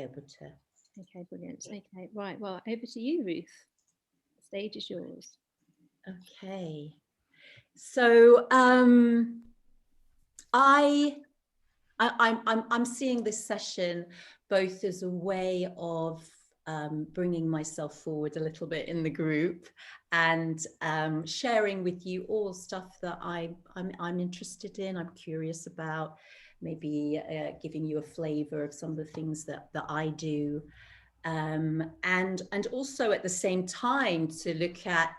able to. Okay, brilliant. Okay, right. Well, over to you, Ruth. The stage is yours. Okay. So I'm seeing this session both as a way of bringing myself forward a little bit in the group and sharing with you all stuff that I'm interested in, I'm curious about, maybe giving you a flavor of some of the things that I do, and also at the same time to look at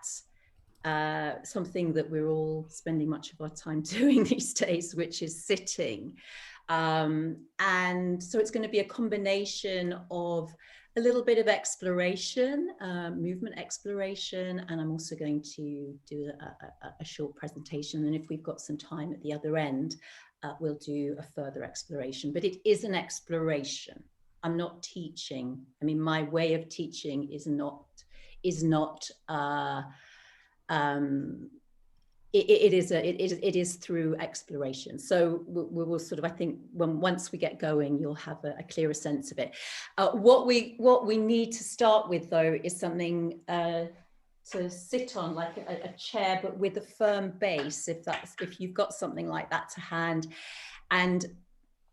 something that we're all spending much of our time doing these days, which is sitting. And so it's going to be a combination of a little bit of exploration, movement exploration, and I'm also going to do a short presentation. And if we've got some time at the other end, we'll do a further exploration. But it is an exploration. I'm not teaching. I mean, my way of teaching is not it is through exploration. So we will sort of, I think, once we get going, you'll have a clearer sense of it. What we need to start with, though, is something to sit on, like a chair, but with a firm base, if you've got something like that to hand, and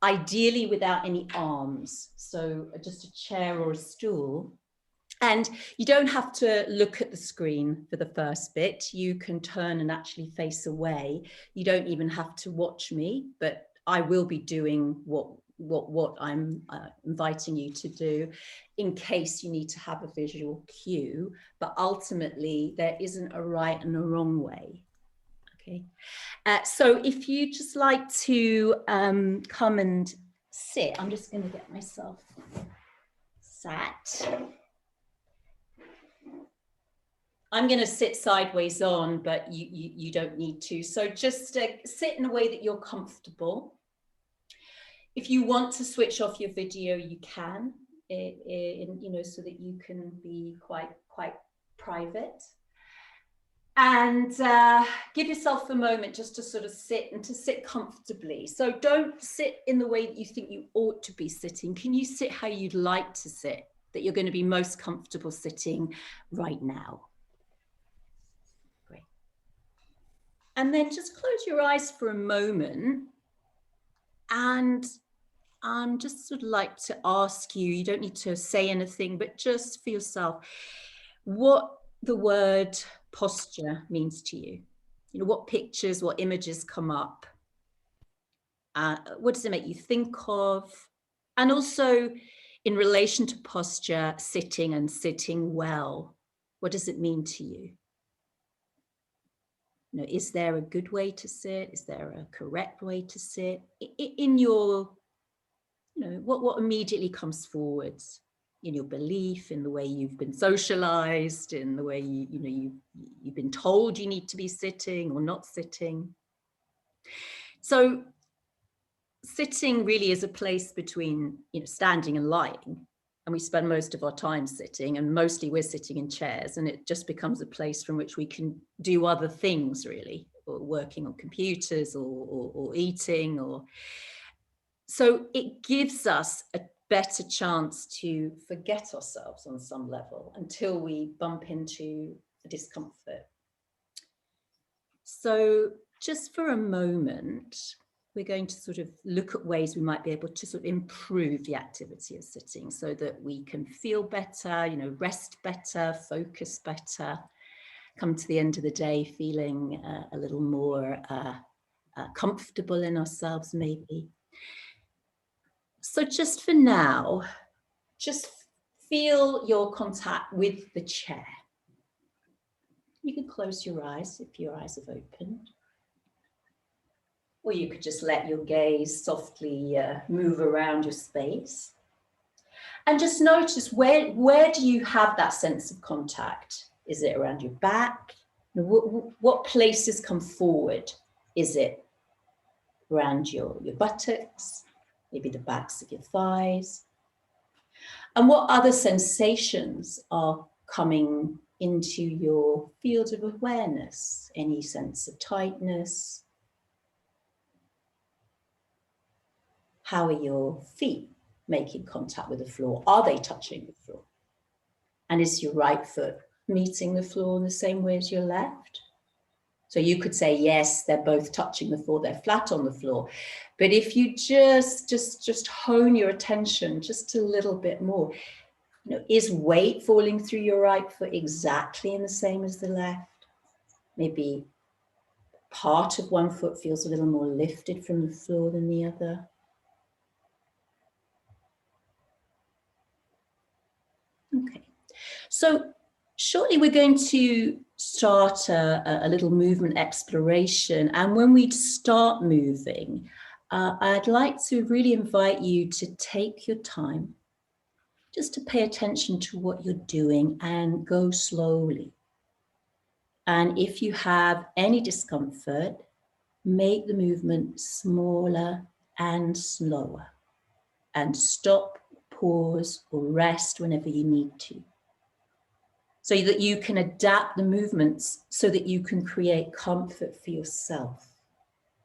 ideally without any arms. So just a chair or a stool. And you don't have to look at the screen for the first bit. You can turn and actually face away. You don't even have to watch me, but I will be doing what I'm inviting you to do in case you need to have a visual cue. But ultimately, there isn't a right and a wrong way. Okay. So if you just like to come and sit, I'm just going to get myself sat. I'm going to sit sideways on, but you don't need to. So just sit in a way that you're comfortable. If you want to switch off your video, you can, so that you can be quite private. And give yourself a moment just to sort of sit and to sit comfortably. So don't sit in the way that you think you ought to be sitting. Can you sit how you'd like to sit, that you're going to be most comfortable sitting right now? And then just close your eyes for a moment. And I'm just sort of like to ask you, you don't need to say anything, but just for yourself, what the word posture means to you. You know, what pictures, what images come up? What does it make you think of? And also in relation to posture, sitting and sitting well, what does it mean to you? You know, is there a good way to sit? Is there a correct way to sit? In your, what immediately comes forward in your belief, in the way you've been socialized, in the way you've been told you need to be sitting or not sitting. So sitting really is a place between, standing and lying. And we spend most of our time sitting, and mostly we're sitting in chairs, and it just becomes a place from which we can do other things, really, or working on computers or eating. So it gives us a better chance to forget ourselves on some level until we bump into the discomfort. So just for a moment, we're going to sort of look at ways we might be able to sort of improve the activity of sitting so that we can feel better, rest better, focus better, come to the end of the day feeling a little more comfortable in ourselves, maybe. So just for now, just feel your contact with the chair. You can close your eyes if your eyes have opened. Or you could just let your gaze softly move around your space. And just notice, where do you have that sense of contact? Is it around your back? What places come forward? Is it around your buttocks? Maybe the backs of your thighs? And what other sensations are coming into your field of awareness? Any sense of tightness? How are your feet making contact with the floor? Are they touching the floor? And is your right foot meeting the floor in the same way as your left? So you could say, yes, they're both touching the floor, they're flat on the floor. But if you just hone your attention just a little bit more, you know, is weight falling through your right foot exactly in the same as the left? Maybe part of one foot feels a little more lifted from the floor than the other. Okay, so shortly we're going to start a little movement exploration. And when we start moving, I'd like to really invite you to take your time, just to pay attention to what you're doing and go slowly. And if you have any discomfort, make the movement smaller and slower, and stop, pause, or rest whenever you need to, so that you can adapt the movements so that you can create comfort for yourself.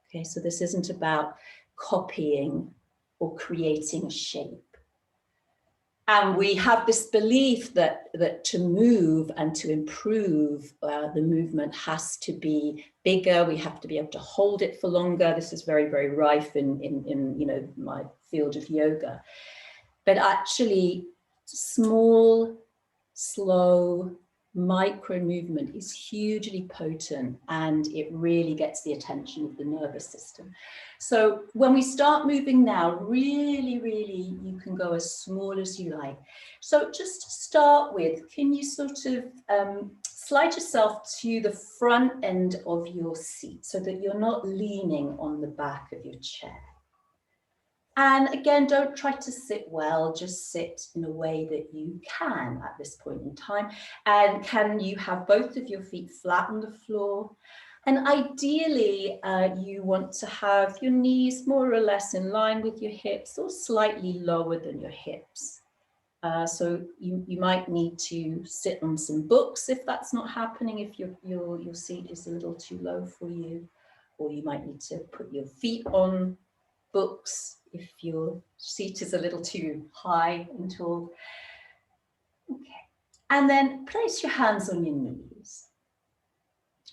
Okay, so this isn't about copying or creating a shape. And we have this belief that to move and to improve the movement has to be bigger. We have to be able to hold it for longer. This is very, very rife in you know, my field of yoga. But actually, small, slow, micro movement is hugely potent, and it really gets the attention of the nervous system. So when we start moving now, really, you can go as small as you like. So just to start with, can you sort of slide yourself to the front end of your seat so that you're not leaning on the back of your chair? And again, don't try to sit well, just sit in a way that you can at this point in time. And can you have both of your feet flat on the floor? And ideally, you want to have your knees more or less in line with your hips or slightly lower than your hips. So you might need to sit on some books if that's not happening, if your seat is a little too low for you, or you might need to put your feet on books if your seat is a little too high and tall. Okay, and then place your hands on your knees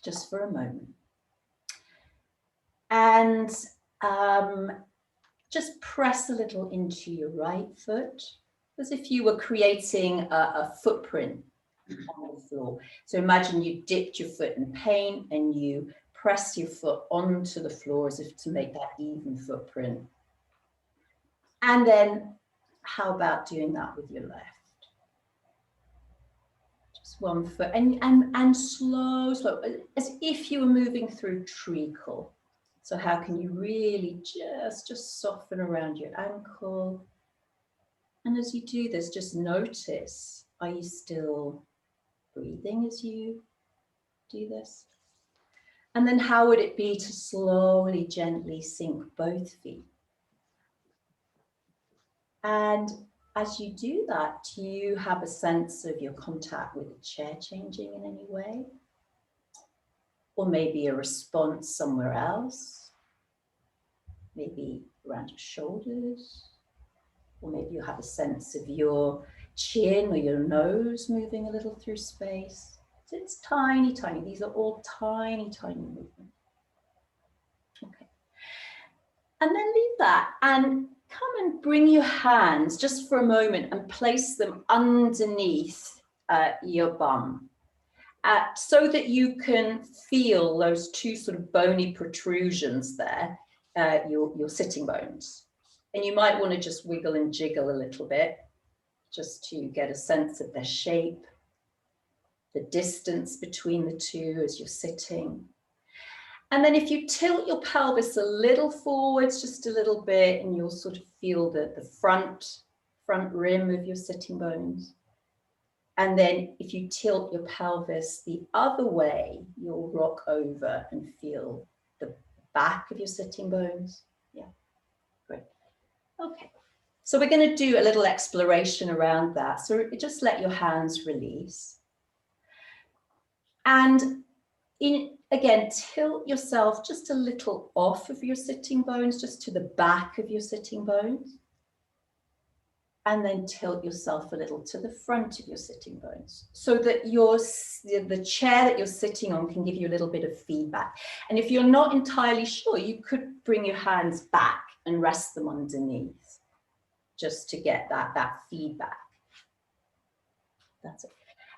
just for a moment. And just press a little into your right foot, as if you were creating a footprint on the floor. So imagine you dipped your foot in paint and you press your foot onto the floor as if to make that even footprint. And then how about doing that with your left? Just one foot and slow, as if you were moving through treacle. So how can you really just soften around your ankle? And as you do this, just notice, are you still breathing as you do this? And then how would it be to slowly, gently sink both feet? And as you do that, do you have a sense of your contact with the chair changing in any way? Or maybe a response somewhere else? Maybe around your shoulders? Or maybe you have a sense of your chin or your nose moving a little through space. So it's tiny, tiny. These are all tiny, tiny movements. Okay. And then leave that and come and bring your hands just for a moment and place them underneath your bum so that you can feel those two sort of bony protrusions there, your sitting bones. And you might want to just wiggle and jiggle a little bit just to get a sense of their shape, the distance between the two as you're sitting. And then if you tilt your pelvis a little forwards, just a little bit, and you'll sort of feel the front rim of your sitting bones. And then if you tilt your pelvis the other way, you'll rock over and feel the back of your sitting bones. Yeah, great. Okay, so we're going to do a little exploration around that. So just let your hands release. And again, tilt yourself just a little off of your sitting bones, just to the back of your sitting bones. And then tilt yourself a little to the front of your sitting bones so that the chair that you're sitting on can give you a little bit of feedback. And if you're not entirely sure, you could bring your hands back and rest them underneath just to get that feedback. That's it.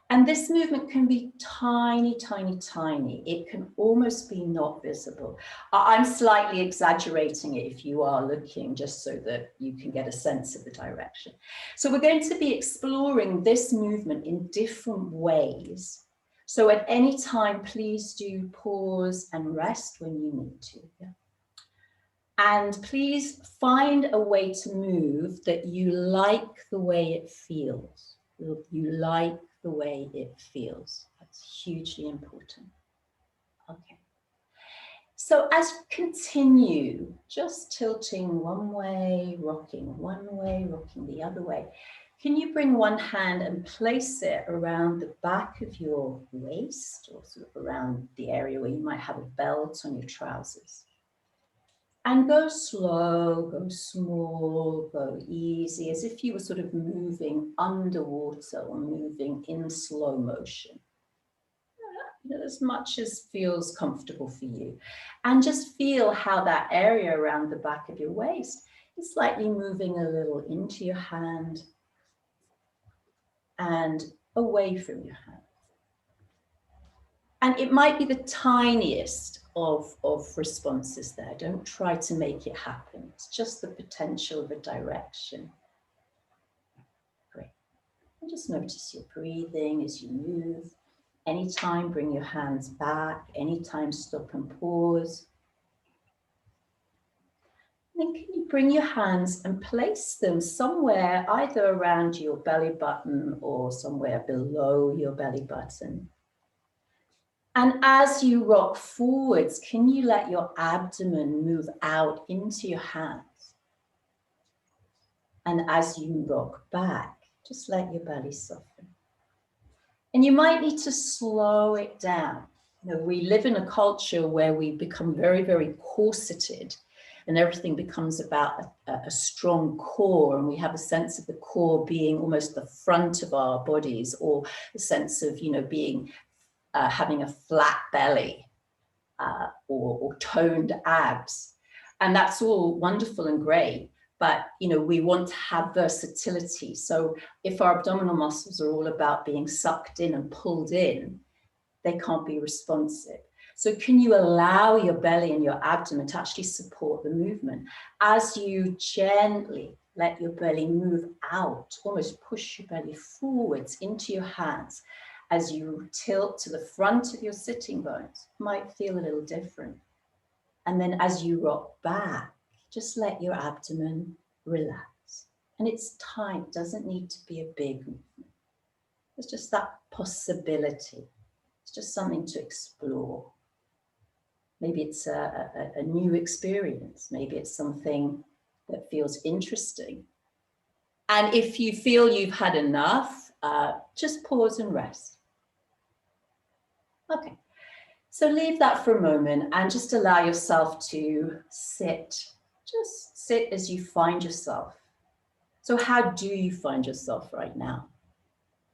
And this movement can be tiny, tiny, tiny. It can almost be not visible. I'm slightly exaggerating it if you are looking, just so that you can get a sense of the direction. So we're going to be exploring this movement in different ways. So at any time, please do pause and rest when you need to. Yeah. And please find a way to move that you like the way it feels. You like the way it feels. That's hugely important. Okay. So as you continue, just tilting one way, rocking the other way. Can you bring one hand and place it around the back of your waist, or sort of around the area where you might have a belt on your trousers? And go slow, go small, go easy, as if you were sort of moving underwater or moving in slow motion. As much as feels comfortable for you. And just feel how that area around the back of your waist is slightly moving a little into your hand and away from your hand. And it might be the tiniest of responses there. Don't try to make it happen. It's just the potential of a direction. Great. And just notice your breathing as you move. Anytime, bring your hands back. Anytime, stop and pause. And then can you bring your hands and place them somewhere, either around your belly button or somewhere below your belly button. And as you rock forwards, can you let your abdomen move out into your hands? And as you rock back, just let your belly soften. And you might need to slow it down. We live in a culture where we become very, very corseted, and everything becomes about a strong core, and we have a sense of the core being almost the front of our bodies, or the sense of, being having a flat belly or toned abs. And that's all wonderful and great, but we want to have versatility. So if our abdominal muscles are all about being sucked in and pulled in, they can't be responsive. So can you allow your belly and your abdomen to actually support the movement as you gently let your belly move out, almost push your belly forwards into your hands. As you tilt to the front of your sitting bones, might feel a little different. And then as you rock back, just let your abdomen relax. And it's tight, it doesn't need to be a big movement. It's just that possibility. It's just something to explore. Maybe it's a new experience. Maybe it's something that feels interesting. And if you feel you've had enough, just pause and rest. Okay, so leave that for a moment and just allow yourself to sit. Just sit as you find yourself. So how do you find yourself right now?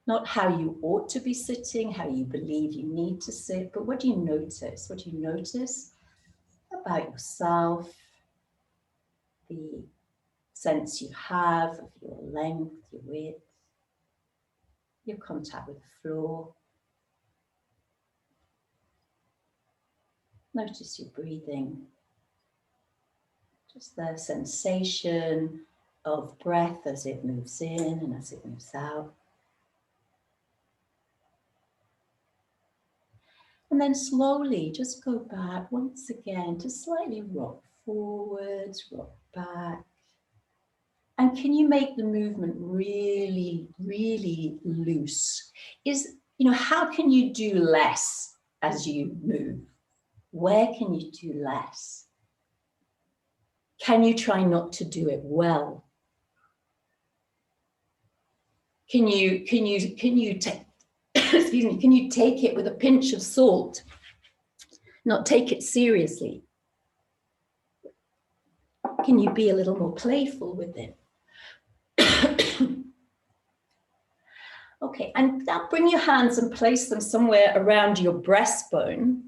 Not how you ought to be sitting, how you believe you need to sit, but what do you notice? What do you notice about yourself, the sense you have of your length, your width, your contact with the floor? Notice your breathing, just the sensation of breath as it moves in and as it moves out. And then slowly just go back once again to slightly rock forwards, rock back. And can you make the movement really, really loose? How can you do less as you move? Where can you do less? Can you try not to do it well? Can you take excuse me, can you take it with a pinch of salt? Not take it seriously? Can you be a little more playful with it? Okay, and now bring your hands and place them somewhere around your breastbone.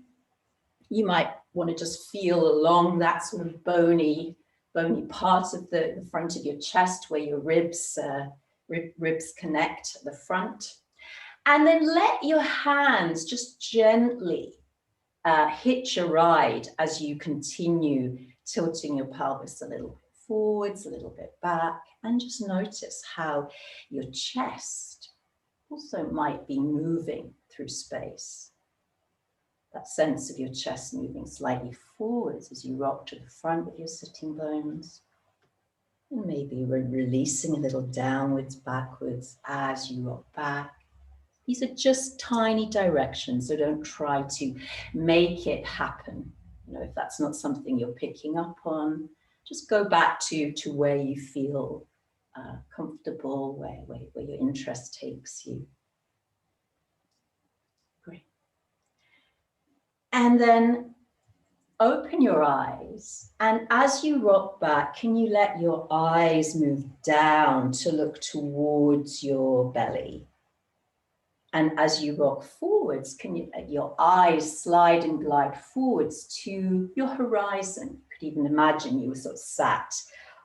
You might want to just feel along that sort of bony part of the front of your chest where your ribs connect at the front. And then let your hands just gently hitch a ride as you continue tilting your pelvis a little bit forwards, a little bit back, and just notice how your chest also might be moving through space. That sense of your chest moving slightly forwards as you rock to the front of your sitting bones. And maybe we're releasing a little downwards, backwards as you rock back. These are just tiny directions, so don't try to make it happen. You know, if that's not something you're picking up on, just go back to where you feel comfortable, where your interest takes you. Great. And then open your eyes, and as you rock back, can you let your eyes move down to look towards your belly? And as you rock forwards, can you let your eyes slide and glide forwards to your horizon? You could even imagine you were sort of sat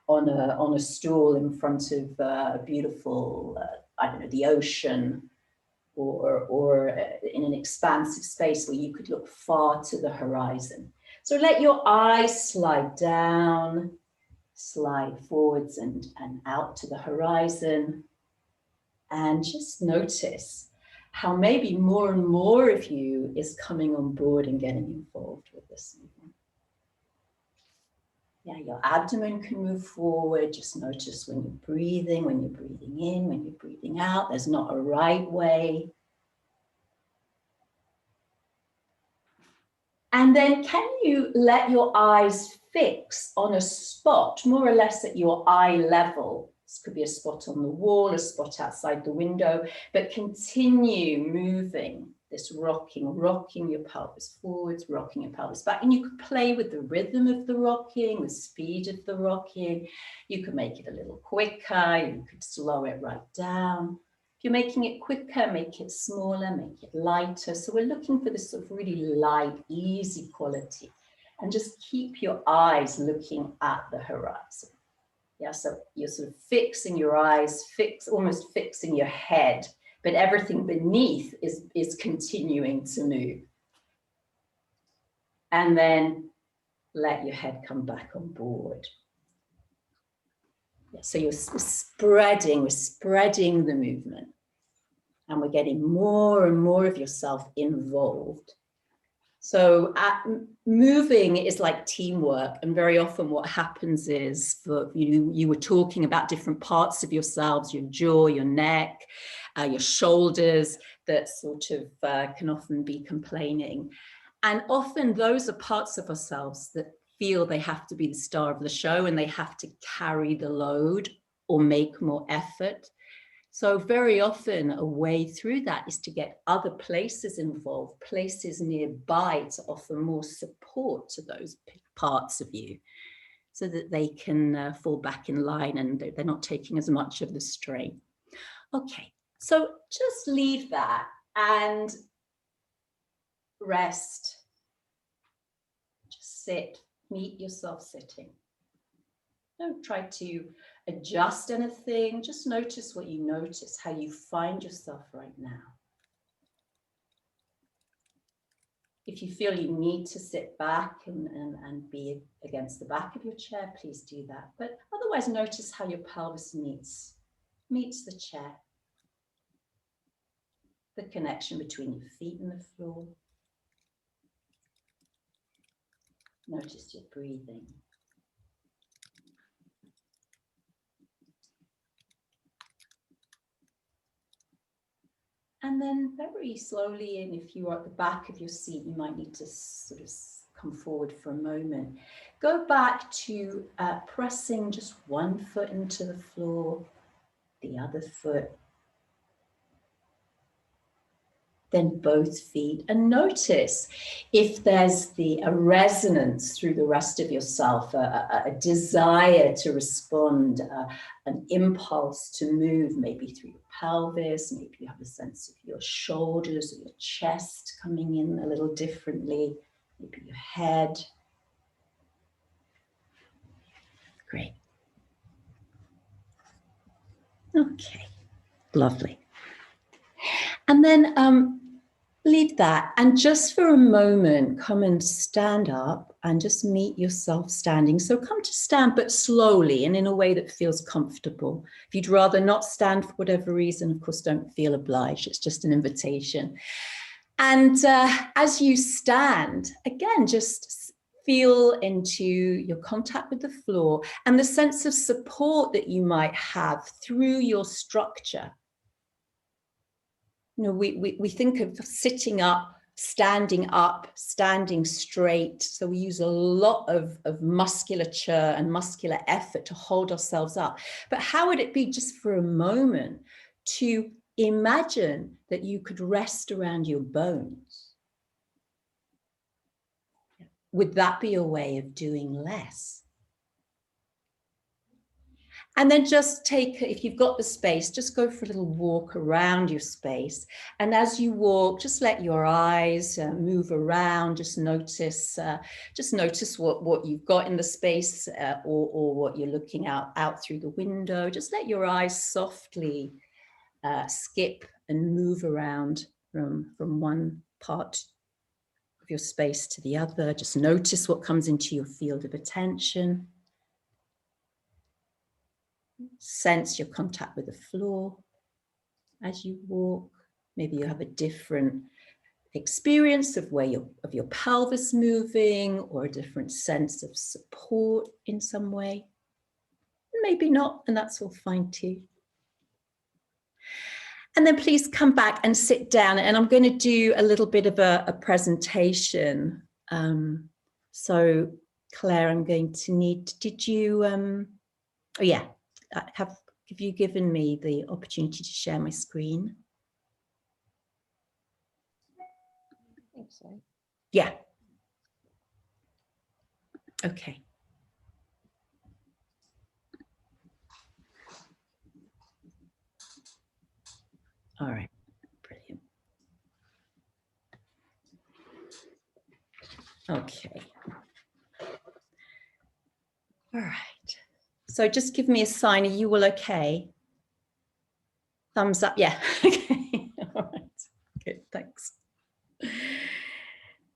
on a stool in front of a beautiful, I don't know, the ocean, or in an expansive space where you could look far to the horizon. So let your eyes slide down, slide forwards and out to the horizon, and just notice how maybe more and more of you is coming on board and getting involved with this movement. Yeah, your abdomen can move forward. Just notice when you're breathing in, when you're breathing out. There's not a right way. And then can you let your eyes fix on a spot, more or less at your eye level? This could be a spot on the wall, a spot outside the window, but continue moving this rocking your pelvis forwards, rocking your pelvis back. And you could play with the rhythm of the rocking, the speed of the rocking. You could make it a little quicker, you could slow it right down. If you're making it quicker, make it smaller, make it lighter. So we're looking for this sort of really light, easy quality. And just keep your eyes looking at the horizon. Yeah, so you're sort of fixing your eyes, almost fixing your head, but everything beneath is continuing to move. And then let your head come back on board. Yeah, so we're spreading the movement. And we're getting more and more of yourself involved. So moving is like teamwork, and very often what happens is, you were talking about different parts of yourselves, your jaw, your neck, your shoulders, that sort of can often be complaining. And often those are parts of ourselves that feel they have to be the star of the show and they have to carry the load or make more effort. So very often a way through that is to get other places involved, places nearby, to offer more support to those parts of you so that they can fall back in line and they're not taking as much of the strain. Okay, so just leave that and rest. Just sit, meet yourself sitting. Don't try to adjust anything. Just notice what you notice, how you find yourself right now. If you feel you need to sit back and be against the back of your chair, please do that. But otherwise, notice how your pelvis meets the chair. The connection between your feet and the floor. Notice your breathing. And then very slowly, and if you are at the back of your seat, you might need to sort of come forward for a moment. Go back to pressing just one foot into the floor, the other foot. then both feet, and notice if there's a resonance through the rest of yourself, a desire to respond, an impulse to move, maybe through your pelvis, maybe you have a sense of your shoulders or your chest coming in a little differently, maybe your head. Great. Okay, lovely. And then leave that, and just for a moment, come and stand up and just meet yourself standing. So come to stand, but slowly and in a way that feels comfortable. If you'd rather not stand for whatever reason, of course, don't feel obliged. It's just an invitation. And as you stand, again, just feel into your contact with the floor and the sense of support that you might have through your structure. You know, we think of sitting up, standing straight. So we use a lot of musculature and muscular effort to hold ourselves up. But how would it be just for a moment to imagine that you could rest around your bones? Would that be a way of doing less? And then just take, if you've got the space, just go for a little walk around your space. And as you walk, just let your eyes move around. Just notice what you've got in the space, or what you're looking out through the window. Just let your eyes softly skip and move around from one part of your space to the other. Just notice what comes into your field of attention. Sense your contact with the floor as you walk. Maybe you have a different experience of your pelvis moving, or a different sense of support in some way. Maybe not, and that's all fine too. And then please come back and sit down, and I'm going to do a little bit of a presentation. So Claire, I'm going to need, did you, oh yeah, have you given me the opportunity to share my screen? I think so. Yeah. Okay. All right, brilliant. Okay. All right. So just give me a sign. Are you all okay? Thumbs up. Yeah. Okay. All right. Good. Thanks.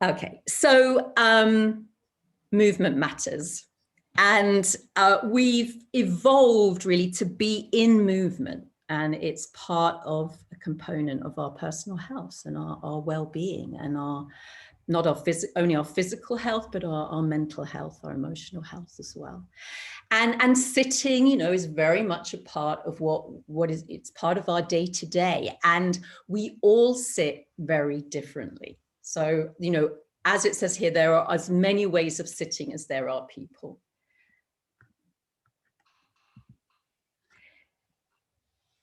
Okay. So movement matters. And we've evolved really to be in movement. And it's part of a component of our personal health and our well-being, and not only our physical health, but our mental health, our emotional health as well. And sitting, you know, is very much a part of it's part of our day-to-day. And we all sit very differently. So, you know, as it says here, there are as many ways of sitting as there are people.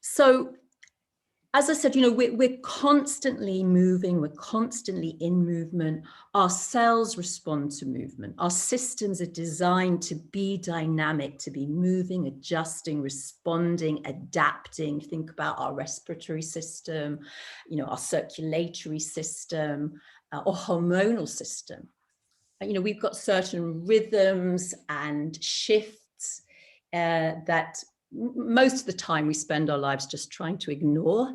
So, as I said, you know, we're constantly moving, we're constantly in movement. Our cells respond to movement. Our systems are designed to be dynamic, to be moving, adjusting, responding, adapting. Think about our respiratory system, you know, our circulatory system, or hormonal system. You know, we've got certain rhythms and shifts that most of the time we spend our lives just trying to ignore.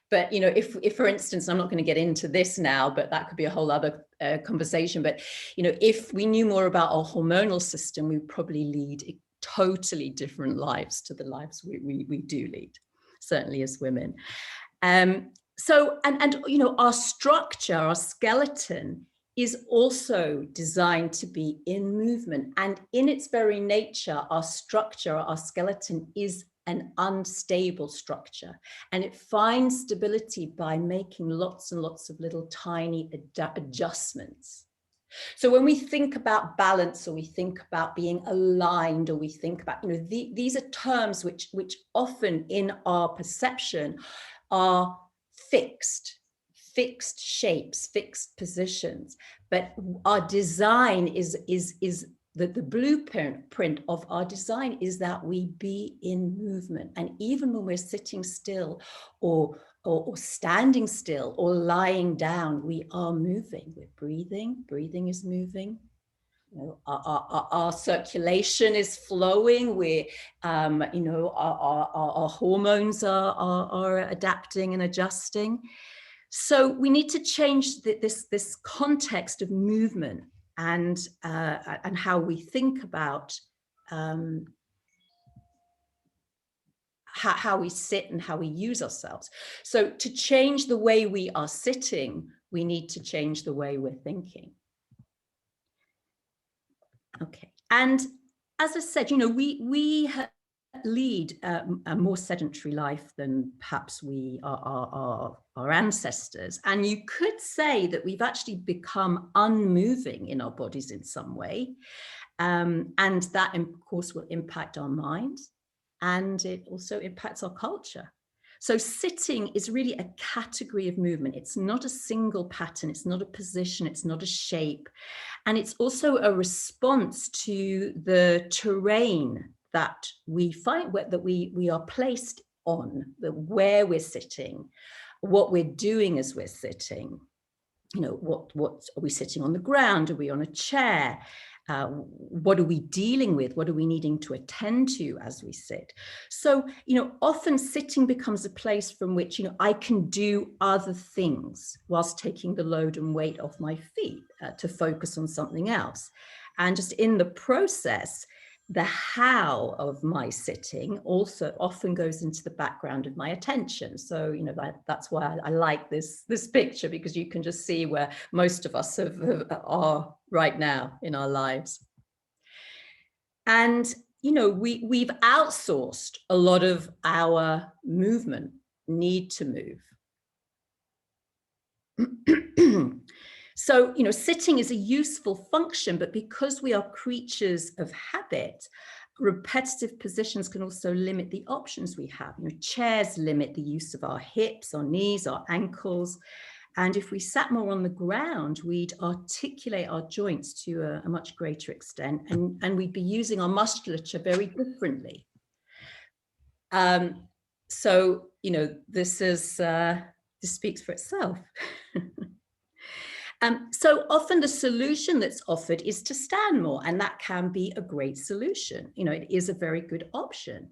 But, you know, if for instance, I'm not going to get into this now, but that could be a whole other conversation. But, you know, if we knew more about our hormonal system, we would probably lead totally different lives to the lives we do lead, certainly as women. So, and you know, our structure, our skeleton is also designed to be in movement, and in its very nature, our structure, our skeleton is an unstable structure, and it finds stability by making lots and lots of little tiny adjustments. So when we think about balance, or we think about being aligned, or we think about, you know, these are terms which often in our perception are fixed, fixed shapes, fixed positions, but our design is the blueprint of our design is that we be in movement. And even when we're sitting still or standing still or lying down, we are moving. We're breathing. Breathing is moving. You know, our circulation is flowing. We're, you know, our hormones are adapting and adjusting. So we need to change this context of movement and how we think about how we sit and how we use ourselves. So to change the way we are sitting, we need to change the way we're thinking. Okay, and as I said, you know, we lead a more sedentary life than perhaps our ancestors, and you could say that we've actually become unmoving in our bodies in some way, and that of course will impact our minds, and it also impacts our culture. So sitting is really a category of movement. It's not a single pattern, it's not a position, it's not a shape. And it's also a response to the terrain that we find, that we are placed on, where we're sitting, what we're doing as we're sitting. You know, what are we sitting on the ground? Are we on a chair? What are we dealing with? What are we needing to attend to as we sit? So, you know, often sitting becomes a place from which, you know, I can do other things whilst taking the load and weight off my feet to focus on something else. And just in the process, the how of my sitting also often goes into the background of my attention. So, you know, that's why I like this picture, because you can just see where most of us are right now in our lives. And, you know, we've outsourced a lot of our movement, need to move. So, you know, sitting is a useful function, but because we are creatures of habit, repetitive positions can also limit the options we have. You know, chairs limit the use of our hips, our knees, our ankles. And if we sat more on the ground, we'd articulate our joints to a much greater extent, and we'd be using our musculature very differently. So, you know, this speaks for itself. So often the solution that's offered is to stand more, and that can be a great solution. You know, it is a very good option.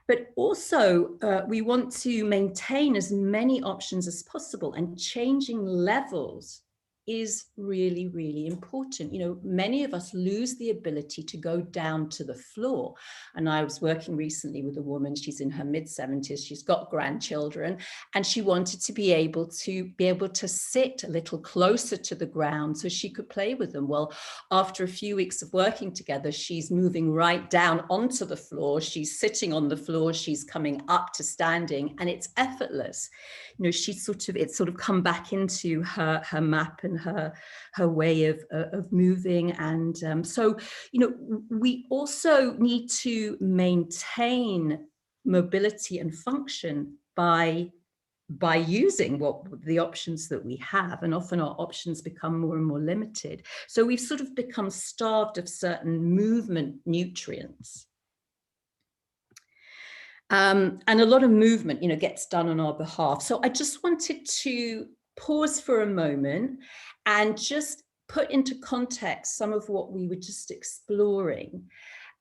But also we want to maintain as many options as possible, and changing levels is really, really important. You know, many of us lose the ability to go down to the floor. And I was working recently with a woman, she's in her mid-70s, she's got grandchildren, and she wanted to be able to sit a little closer to the ground so she could play with them. Well, after a few weeks of working together, she's moving right down onto the floor, she's sitting on the floor, she's coming up to standing, and it's effortless. You know, it's sort of come back into her map and her way of moving. And so, you know, we also need to maintain mobility and function by using the options that we have, and often our options become more and more limited. So we've sort of become starved of certain movement nutrients. And a lot of movement, you know, gets done on our behalf. So I just wanted to pause for a moment and just put into context some of what we were just exploring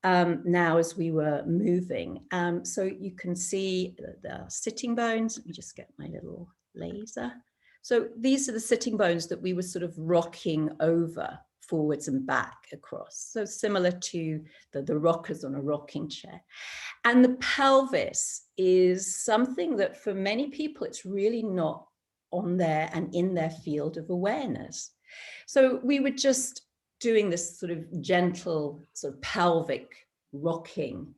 now as we were moving. So you can see the sitting bones. Let me just get my little laser. So these are the sitting bones that we were sort of rocking over forwards and back across. So similar to the rockers on a rocking chair. And the pelvis is something that for many people, it's really not on there and in their field of awareness. So we were just doing this sort of gentle sort of pelvic rocking.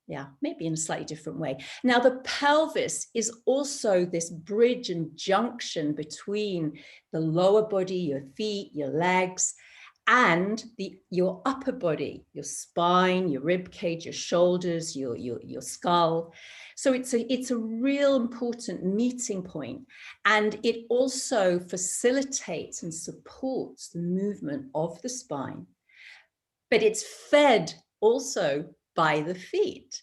Yeah, maybe in a slightly different way. Now, the pelvis is also this bridge and junction between the lower body, your feet, your legs, and your upper body, your spine, your rib cage, your shoulders, your skull. So it's a real important meeting point, and it also facilitates and supports the movement of the spine, but it's fed also by the feet.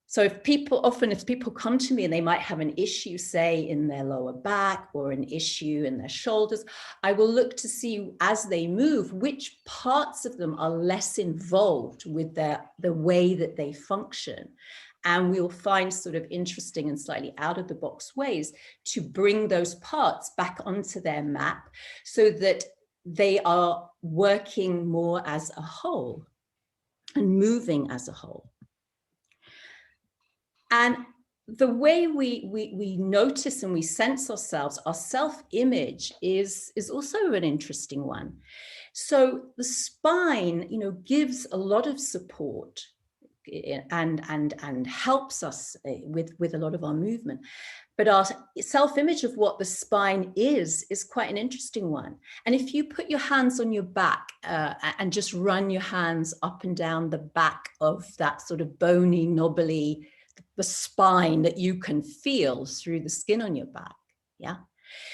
So if people come to me and they might have an issue, say in their lower back or an issue in their shoulders, I will look to see as they move, which parts of them are less involved with the way that they function. And we'll find sort of interesting and slightly out of the box ways to bring those parts back onto their map so that they are working more as a whole and moving as a whole. And the way we notice and we sense ourselves, our self-image is also an interesting one. So the spine, gives a lot of support and helps us with a lot of our movement. But our self-image of what the spine is quite an interesting one. And if you put your hands on your back and just run your hands up and down the back of that sort of bony, knobbly, the spine that you can feel through the skin on your back, yeah?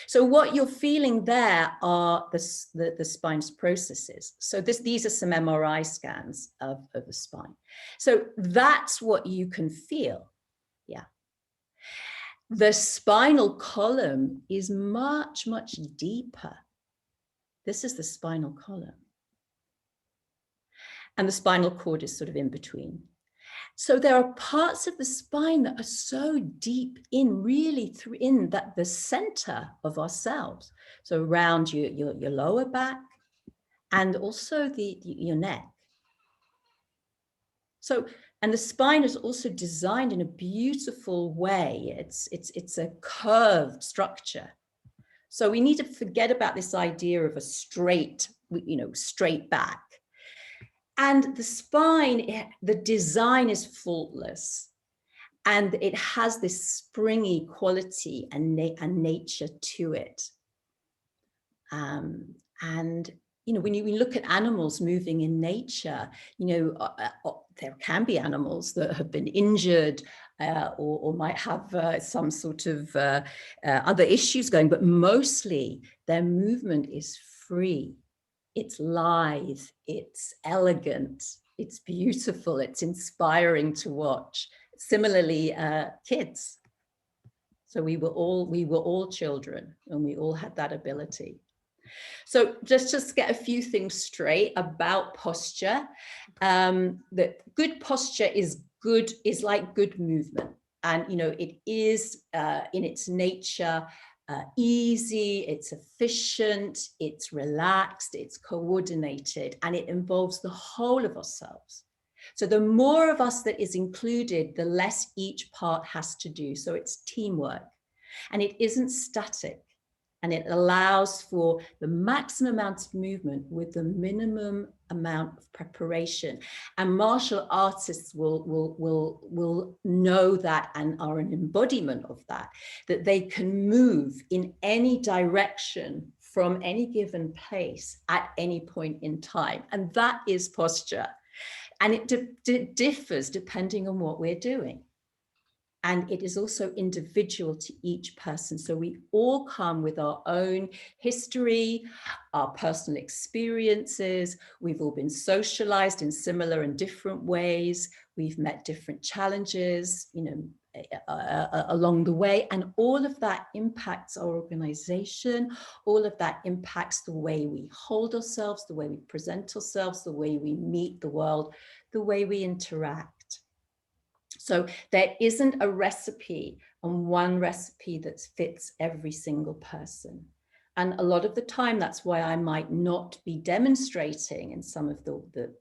So what you're feeling there are the spine's processes. So these are some MRI scans of the spine. So that's what you can feel, yeah. The spinal column is much, much deeper. This is the spinal column. And the spinal cord is sort of in between. So there are parts of the spine that are so deep in, really in the center of ourselves. So around your lower back and also your neck. So, and the spine is also designed in a beautiful way. It's a curved structure. So we need to forget about this idea of a straight back. And the spine, the design is faultless, and it has this springy quality and nature to it. And when you look at animals moving in nature, there can be animals that have been injured or might have some sort of other issues going, but mostly their movement is free. It's lithe, it's elegant, it's beautiful, it's inspiring to watch. Similarly, kids. So we were all children, and we all had that ability. So just get a few things straight about posture. That good posture is like good movement, and it is in its nature easy, it's efficient, it's relaxed, it's coordinated, and it involves the whole of ourselves. So the more of us that is included, the less each part has to do. So it's teamwork, and it isn't static, and it allows for the maximum amount of movement with the minimum amount of preparation. And martial artists will know that and are an embodiment of that they can move in any direction from any given place at any point in time. And that is posture. And it differs depending on what we're doing. And it is also individual to each person. So we all come with our own history, our personal experiences. We've all been socialized in similar and different ways. We've met different challenges, along the way. And all of that impacts our organization. All of that impacts the way we hold ourselves, the way we present ourselves, the way we meet the world, the way we interact. So there isn't a recipe and one recipe that fits every single person. And a lot of the time, that's why I might not be demonstrating in some of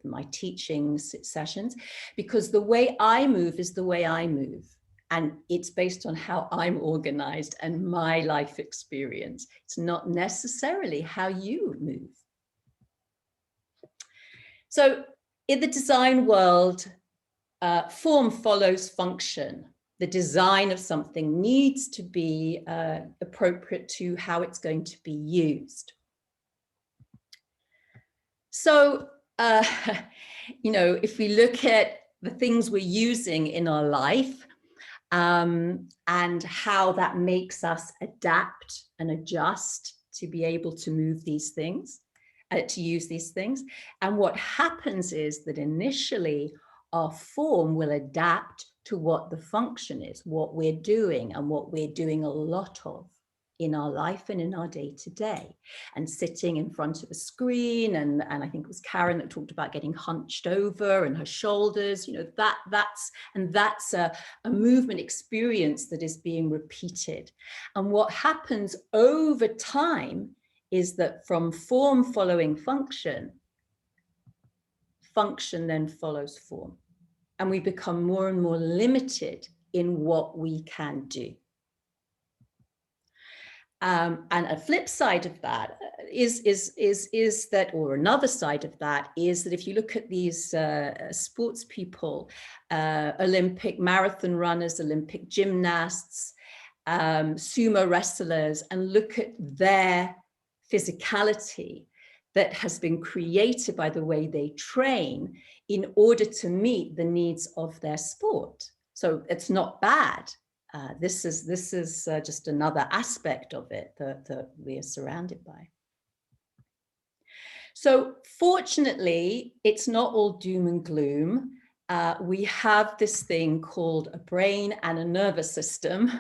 my teaching sessions, because the way I move is the way I move. And it's based on how I'm organized and my life experience. It's not necessarily how you move. So in the design world, form follows function. The design of something needs to be appropriate to how it's going to be used. So, you know, if we look at the things we're using in our life, and how that makes us adapt and adjust to be able to move these things, to use these things. And what happens is that initially our form will adapt to what the function is, what we're doing, and what we're doing a lot of in our life and in our day-to-day. And sitting in front of a screen, and I think it was Karen that talked about getting hunched over and her shoulders, you know, that's a movement experience that is being repeated. And what happens over time is that from form following function, function then follows form. And we become more and more limited in what we can do. And a flip side of that is that, or another side of that is that if you look at these sports people, Olympic marathon runners, Olympic gymnasts, sumo wrestlers, and look at their physicality that has been created by the way they train in order to meet the needs of their sport. So it's not bad. This is just another aspect of it that we are surrounded by. So fortunately, it's not all doom and gloom. We have this thing called a brain and a nervous system.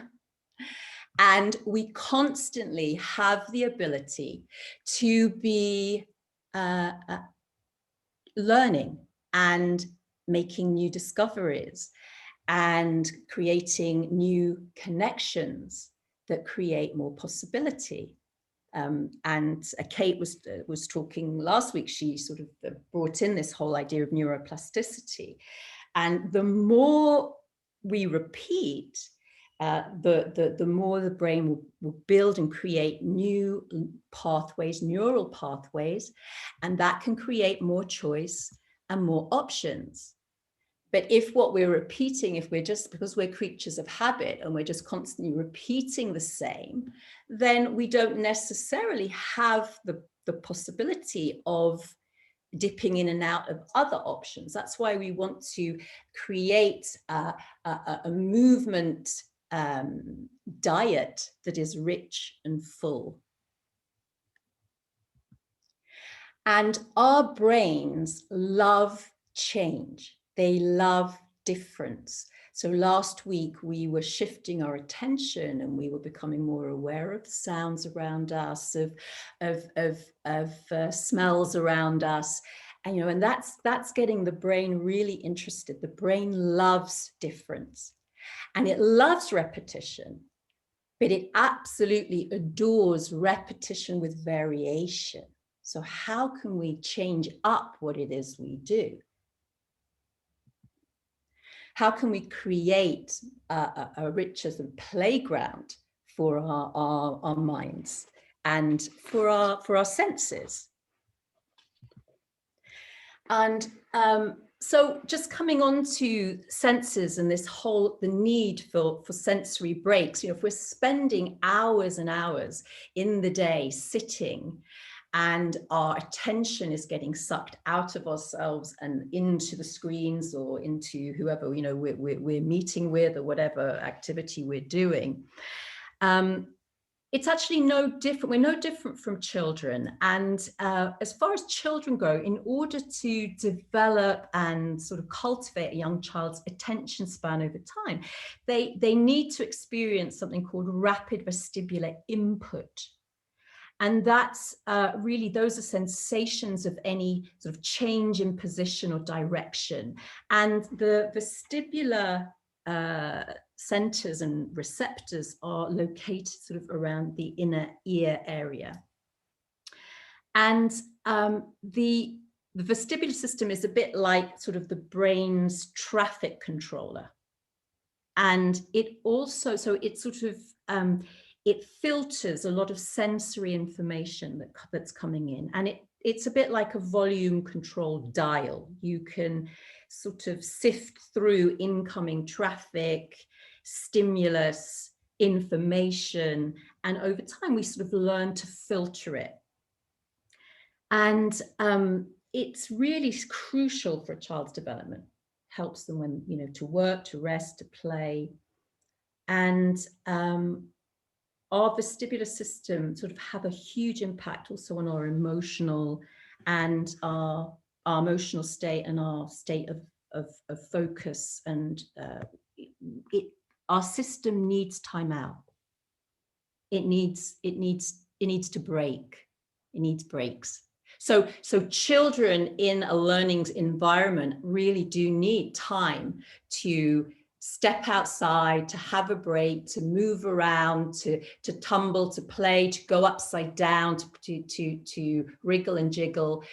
And we constantly have the ability to be learning and making new discoveries and creating new connections that create more possibility. And Kate was talking last week, she sort of brought in this whole idea of neuroplasticity. And the more we repeat, the more the brain will build and create new pathways, neural pathways, and that can create more choice and more options. But if what we're repeating, if we're just, because we're creatures of habit and we're just constantly repeating the same, then we don't necessarily have the possibility of dipping in and out of other options. That's why we want to create a movement diet that is rich and full. And our brains love change. They love difference. So last week we were shifting our attention and we were becoming more aware of sounds around us, of smells around us. And, you know, and that's getting the brain really interested. The brain loves difference and it loves repetition, but it absolutely adores repetition with variation. So how can we change up what it is we do? How can we create a richer playground for our minds and for our senses? And so just coming on to senses and this whole, the need for sensory breaks, you know, if we're spending hours and hours in the day sitting and our attention is getting sucked out of ourselves and into the screens or into whoever, you know, we're meeting with or whatever activity we're doing, it's actually no different. We're no different from children. And as far as children go, in order to develop and sort of cultivate a young child's attention span over time, they need to experience something called rapid vestibular input. And that's really, those are sensations of any sort of change in position or direction. And the vestibular centers and receptors are located sort of around the inner ear area. And the vestibular system is a bit like sort of the brain's traffic controller. And it also, so it sort of, it filters a lot of sensory information that's coming in. And it's a bit like a volume control dial. You can sort of sift through incoming traffic, stimulus, information, and over time we sort of learn to filter it. And it's really crucial for a child's development. Helps them when, you know, to work, to rest, to play. And our vestibular system sort of have a huge impact also on our emotional and our emotional state and our state of focus. And our system needs time out. It needs to break. It needs breaks. So children in a learning environment really do need time to step outside, to have a break, to move around, to tumble, to play, to go upside down, to wriggle and jiggle.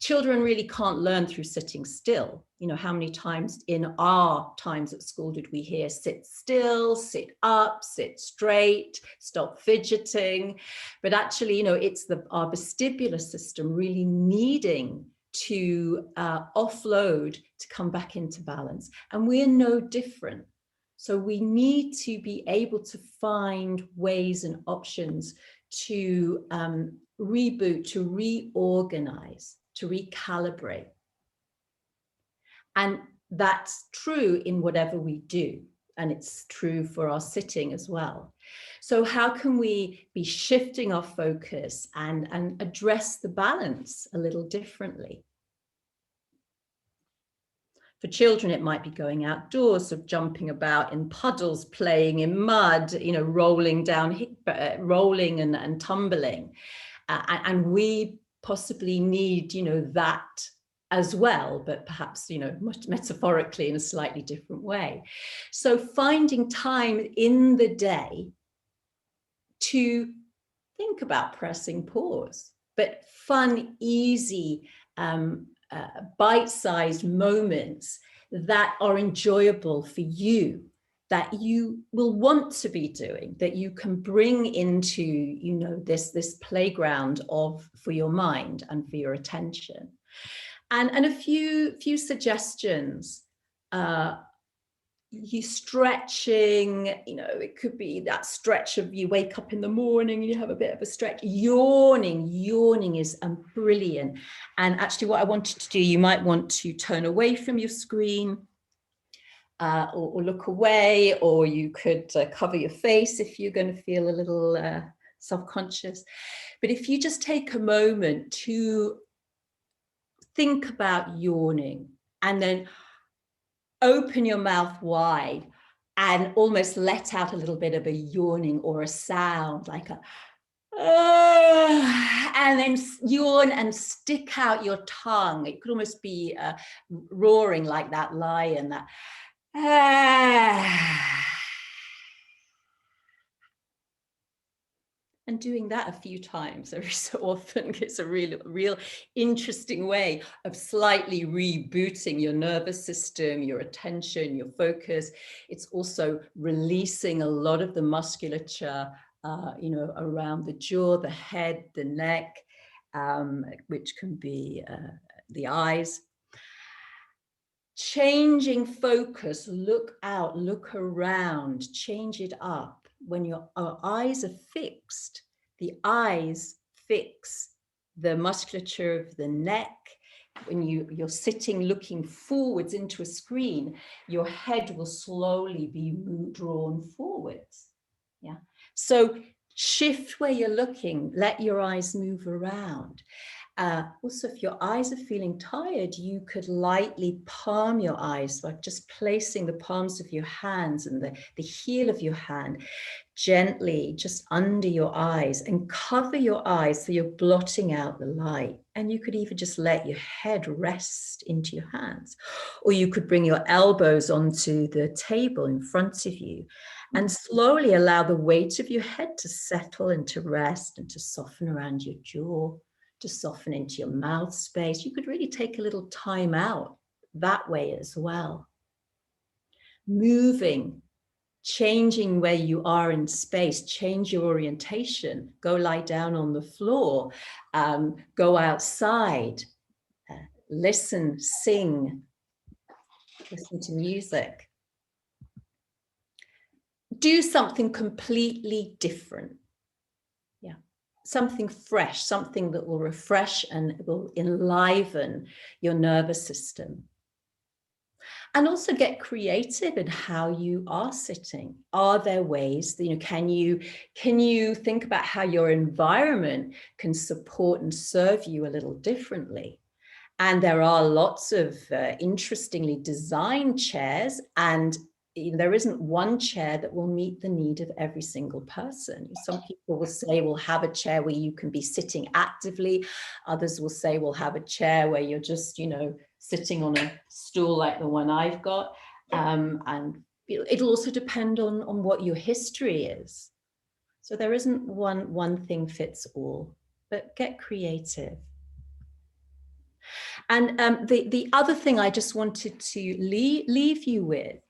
Children really can't learn through sitting still. You know, how many times in our times at school did we hear sit still, sit up, sit straight, stop fidgeting? But actually, you know, it's our vestibular system really needing to offload to come back into balance. And we're no different. So we need to be able to find ways and options to reboot, to reorganize, to recalibrate. And that's true in whatever we do. And it's true for our sitting as well. So how can we be shifting our focus and address the balance a little differently? For children, it might be going outdoors, so jumping about in puddles, playing in mud, you know, rolling and tumbling. And we possibly need, you know, that as well, but perhaps, you know, metaphorically in a slightly different way. So finding time in the day to think about pressing pause, but fun, easy, bite-sized moments that are enjoyable for you, that you will want to be doing, that you can bring into, you know, this playground for your mind and for your attention. And a few suggestions. You stretching, you know, it could be that stretch of you wake up in the morning and you have a bit of a stretch. Yawning is brilliant. And actually what I wanted to do, you might want to turn away from your screen or look away, or you could cover your face if you're going to feel a little self-conscious. But if you just take a moment to think about yawning and then open your mouth wide and almost let out a little bit of a yawning or a sound like a and then yawn and stick out your tongue. It could almost be roaring like that lion, that and doing that a few times every so often gets a real interesting way of slightly rebooting your nervous system, your attention, your focus. It's also releasing a lot of the musculature, you know, around the jaw, the head, the neck, which can be the eyes. Changing focus, look out, look around, change it up. When our eyes are fixed, the eyes fix the musculature of the neck. When you're sitting looking forwards into a screen, your head will slowly be drawn forwards. Yeah. So shift where you're looking, let your eyes move around. Also, if your eyes are feeling tired, you could lightly palm your eyes by just placing the palms of your hands and the heel of your hand gently just under your eyes, and cover your eyes so you're blotting out the light. And you could even just let your head rest into your hands, or you could bring your elbows onto the table in front of you and slowly allow the weight of your head to settle and to rest and to soften around your jaw, to soften into your mouth space. You could really take a little time out that way as well. Moving, changing where you are in space, change your orientation, go lie down on the floor, go outside, listen, sing, listen to music. Do something completely different. Yeah. something fresh, something that will refresh and will enliven your nervous system. And also get creative in how you are sitting. Are there ways that, can you think about how your environment can support and serve you a little differently? And there are lots of interestingly designed chairs, and there isn't one chair that will meet the need of every single person. Some people will say, we'll have a chair where you can be sitting actively. Others will say, we'll have a chair where you're just, sitting on a stool like the one I've got. And it'll also depend on what your history is. So there isn't one thing fits all, but get creative. And the other thing I just wanted to leave you with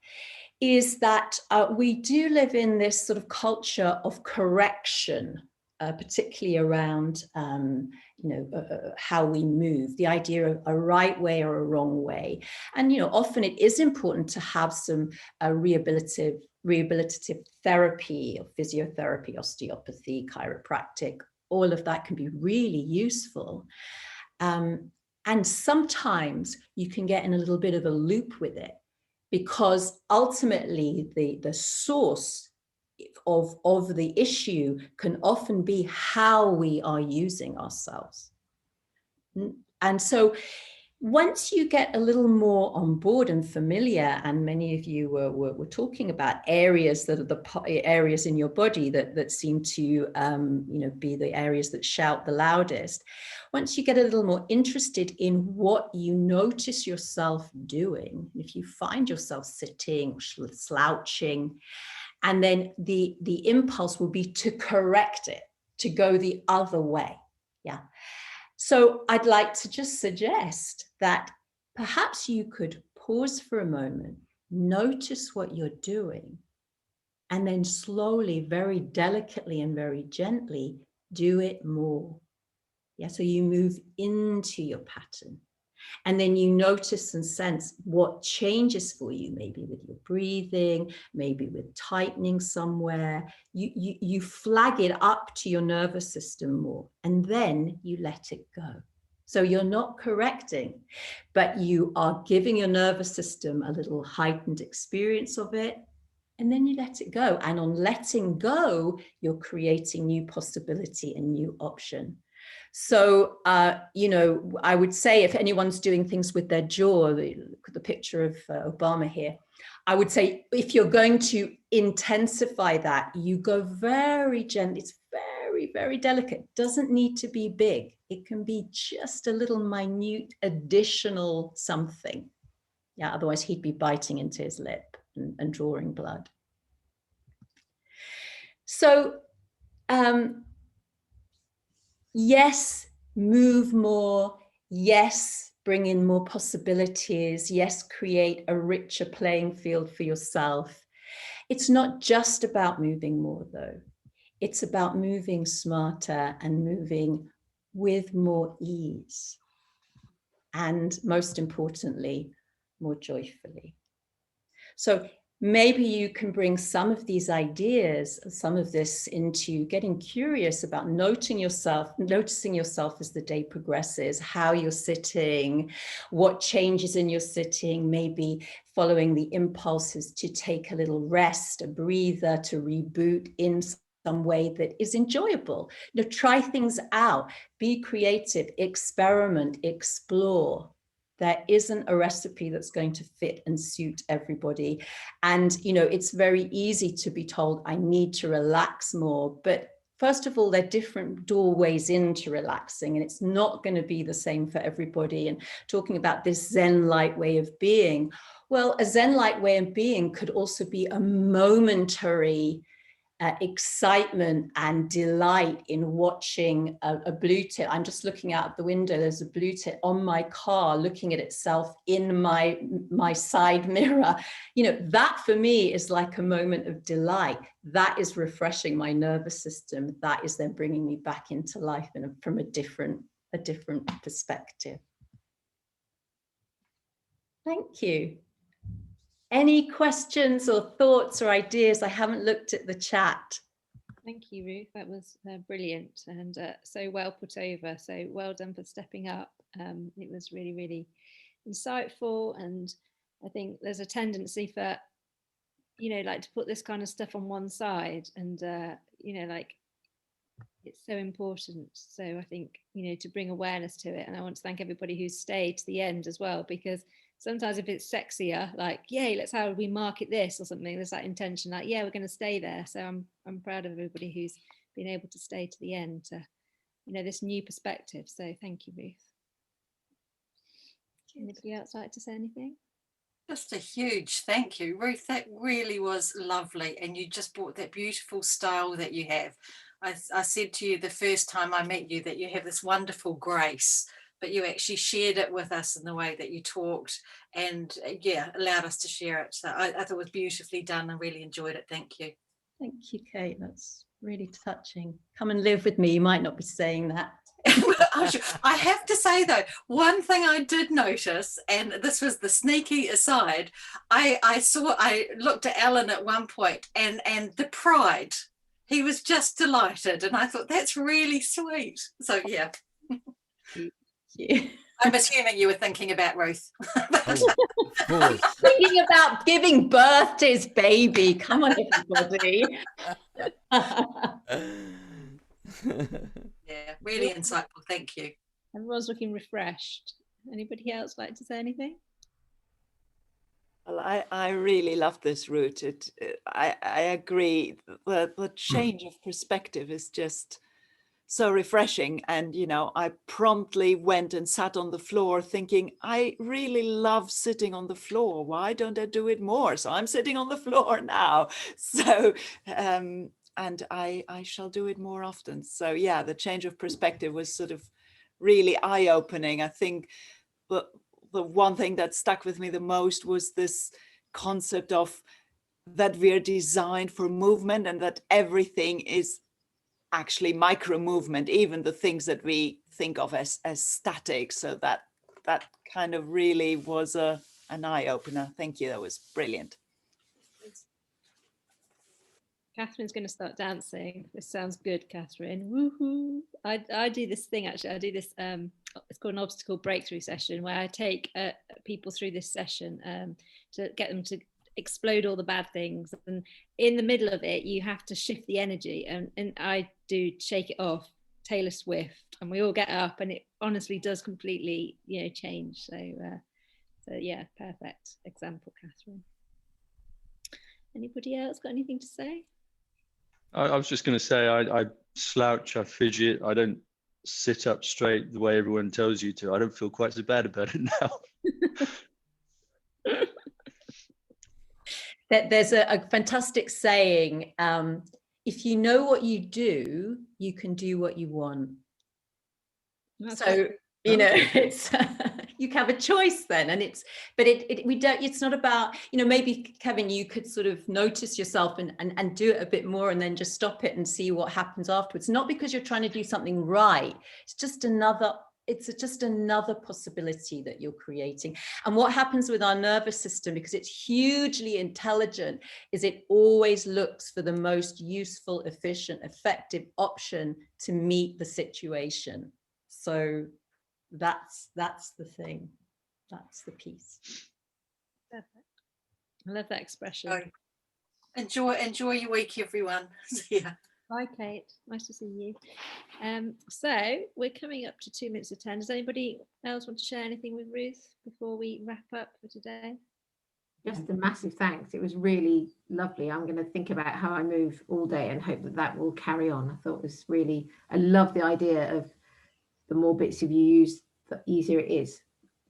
is that we do live in this sort of culture of correction, particularly around how we move, the idea of a right way or a wrong way. And often it is important to have some rehabilitative therapy, or physiotherapy, osteopathy, chiropractic. All of that can be really useful. And sometimes you can get in a little bit of a loop with it, because ultimately the source of the issue can often be how we are using ourselves. And so once you get a little more on board and familiar, and many of you were talking about areas that are the areas in your body that seem to be the areas that shout the loudest. Once you get a little more interested in what you notice yourself doing, if you find yourself sitting or slouching, and then the impulse will be to correct it, to go the other way. Yeah. So I'd like to just suggest that perhaps you could pause for a moment, notice what you're doing, and then slowly, very delicately and very gently do it more. Yeah, so you move into your pattern. And then you notice and sense what changes for you, maybe with your breathing, maybe with tightening somewhere. You flag it up to your nervous system more, and then you let it go. So you're not correcting, but you are giving your nervous system a little heightened experience of it, and then you let it go. And on letting go, you're creating new possibility and new option. So, I would say if anyone's doing things with their jaw, look at the picture of Obama here, I would say if you're going to intensify that, you go very gently. It's very, very delicate. Doesn't need to be big. It can be just a little minute additional something. Yeah, otherwise he'd be biting into his lip and drawing blood. So, yes, move more. Yes, bring in more possibilities. Yes, create a richer playing field for yourself. It's not just about moving more, though. It's about moving smarter and moving with more ease. And most importantly, more joyfully. So maybe you can bring some of these ideas, some of this into getting curious about noticing yourself as the day progresses, how you're sitting, what changes in your sitting, maybe following the impulses to take a little rest, a breather, to reboot in some way that is enjoyable. Try things out, be creative, experiment, explore. There isn't a recipe that's going to fit and suit everybody. And, it's very easy to be told, I need to relax more. But first of all, there are different doorways into relaxing, and it's not going to be the same for everybody. And talking about this Zen-like way of being, well, a Zen-like way of being could also be a momentary excitement and delight in watching a blue tit. I'm just looking out the window. There's a blue tit on my car looking at itself in my side mirror. That for me is like a moment of delight. That is refreshing my nervous system. That is then bringing me back into life from a different perspective. Thank you. Any questions or thoughts or ideas? I haven't looked at the chat. Thank you, Ruth. That was brilliant and so well put over. So well done for stepping up. It was really, really insightful. And I think there's a tendency for, like to put this kind of stuff on one side and, like it's so important. So I think, to bring awareness to it. And I want to thank everybody who's stayed to the end as well, because sometimes if it's sexier, like, yay, let's how we market this or something, there's that intention, like, yeah, we're going to stay there. So I'm proud of everybody who's been able to stay to the end to, this new perspective. So thank you, Ruth. Anybody else like to say anything? Just a huge thank you, Ruth. That really was lovely. And you just brought that beautiful style that you have. I said to you the first time I met you that you have this wonderful grace, but you actually shared it with us in the way that you talked and allowed us to share it. So I thought it was beautifully done and really enjoyed it. Thank you. Thank you, Kate. That's really touching. Come and live with me. You might not be saying that. I have to say though, one thing I did notice, and this was the sneaky aside, I looked at Alan at one point and the pride, he was just delighted, and I thought that's really sweet. So yeah. I'm assuming you were thinking about Ruth. Thinking about giving birth to his baby. Come on, everybody. Yeah, really insightful. Thank you. Everyone's looking refreshed. Anybody else like to say anything? Well, I really love this route. I agree. The change of perspective is just so refreshing. And, I promptly went and sat on the floor thinking, I really love sitting on the floor. Why don't I do it more? So I'm sitting on the floor now. So, and I shall do it more often. So yeah, the change of perspective was sort of really eye-opening. I think the one thing that stuck with me the most was this concept of that we're designed for movement and that everything is actually micro movement, even the things that we think of as static. So that kind of really was an eye-opener. Thank you. That was brilliant. Catherine's going to start dancing. This sounds good, Catherine. Woohoo! I do this thing actually. I do this. It's called an obstacle breakthrough session, where I take people through this session to get them to explode all the bad things. And in the middle of it, you have to shift the energy. And I do Shake It Off, Taylor Swift, and we all get up, and it honestly does completely, change. So yeah, perfect example, Catherine. Anybody else got anything to say? I was just going to say, I slouch, I fidget, I don't sit up straight the way everyone tells you to. I don't feel quite so bad about it now. There's a fantastic saying, if you know what you do, you can do what you want. That's so it's you have a choice then, and it's not about, maybe Kevin, you could sort of notice yourself and do it a bit more and then just stop it and see what happens afterwards. Not because you're trying to do something right, it's just another possibility that you're creating. And what happens with our nervous system, because it's hugely intelligent, is it always looks for the most useful, efficient, effective option to meet the situation. So that's the thing. That's the piece. Perfect. I love that expression. Enjoy your week, everyone. Yeah. Bye, Kate. Nice to see you. So we're coming up to 2 minutes of 10. Does anybody else want to share anything with Ruth before we wrap up for today? Just a massive thanks. It was really lovely. I'm going to think about how I move all day and hope that will carry on. I thought it was really, I love the idea of the more bits of you use, the easier it is,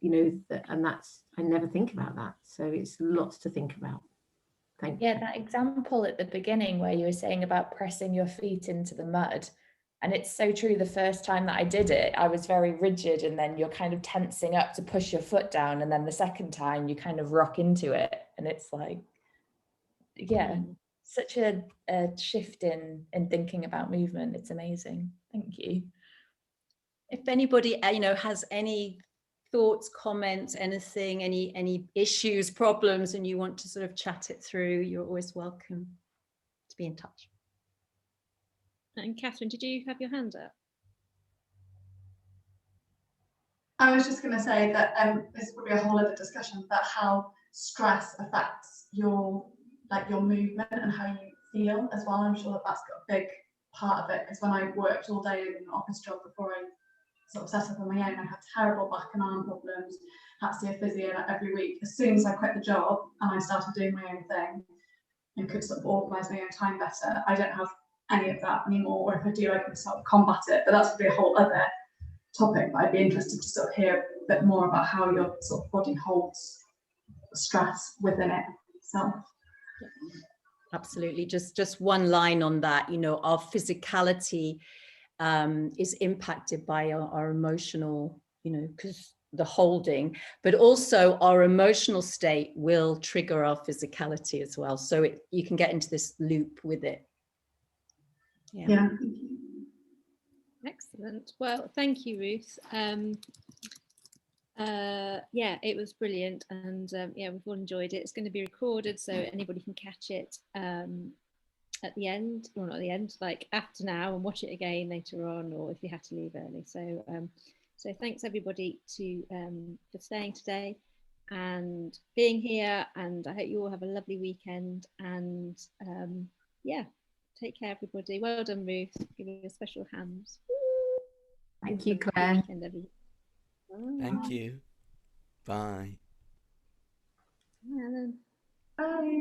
and that's, I never think about that. So it's lots to think about. Thank you. Yeah, that example at the beginning where you were saying about pressing your feet into the mud. And it's so true. The first time that I did it, I was very rigid, and then you're kind of tensing up to push your foot down. And then the second time you kind of rock into it. And it's like, yeah, such a shift in thinking about movement. It's amazing. Thank you. If anybody, has any thoughts, comments, anything, any issues, problems, and you want to sort of chat it through, you're always welcome to be in touch. And Catherine, did you have your hand up? I was just going to say that this would be a whole other discussion about how stress affects your movement and how you feel as well. I'm sure that that's got a big part of it, because when I worked all day in an office job before I sort of set up on my own, I had terrible back and arm problems, had to see a physio every week. As soon as I quit the job and I started doing my own thing and could sort of organise my own time better, I don't have any of that anymore, or if I do, I can sort of combat it. But that's would be a whole other topic, but I'd be interested to sort of hear a bit more about how your sort of body holds stress within it itself. Absolutely. Just one line on that. You know, our physicality is impacted by our emotional, you know, because the holding, but also our emotional state will trigger our physicality as well. So you can get into this loop with it. Yeah. Excellent. Well, thank you, Ruth. Yeah, it was brilliant, and yeah, we've all enjoyed it. It's going to be recorded, so anybody can catch it at the end, or not at the end, like after now, and watch it again later on, or if you have to leave early. So so thanks everybody for staying today and being here, and I hope you all have a lovely weekend, and yeah, take care everybody. Well done, Ruth. Give you a special hand. Thank you, Claire. Thank you. Bye. Bye, Alan. Bye.